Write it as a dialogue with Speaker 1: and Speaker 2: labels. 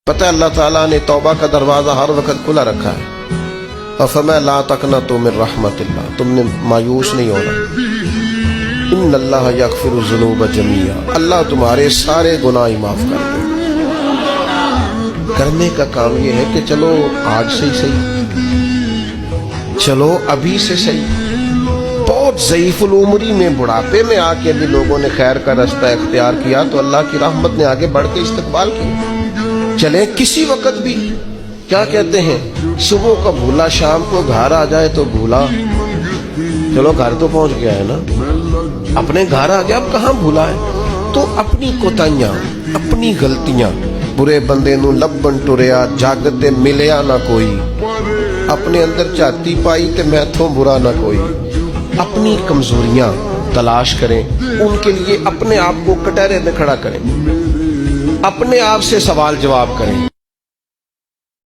Speaker 1: پتہ ہے اللہ تعالیٰ نے توبہ کا دروازہ ہر وقت کھلا رکھا ہے، اور فرمایا لا تقنطوا من رحمت اللہ، تم نے مایوس نہیں ہونا، ان اللہ یغفر الذنوب جميعا، اللہ تمہارے سارے گناہ معاف کر دے۔ کرنے کا کام یہ ہے کہ چلو آج سے ہی صحیح، چلو ابھی سے صحیح۔ بہت ضعیف العمری میں بڑھاپے میں آ کے بھی لوگوں نے خیر کا رستہ اختیار کیا تو اللہ کی رحمت نے آگے بڑھ کے استقبال کیا۔ چلے کسی وقت بھی، کیا کہتے ہیں، صبح کا بھولا شام کو گھر آ جائے تو بھولا، چلو گھر تو پہنچ گیا ہے نا، اپنے گھر آ گیا، اب کہاں بھولا ہے؟ تو اپنی کوتاہیاں، اپنی غلطیاں، برے بندے نو لبن ٹریا جاگتے ملیا نہ کوئی، اپنے اندر چاتی پائی تے میں تھوں برا نہ کوئی۔ اپنی کمزوریاں تلاش کریں، ان کے لیے اپنے آپ کو کٹہرے میں کھڑا کریں، اپنے آپ سے سوال جواب کریں۔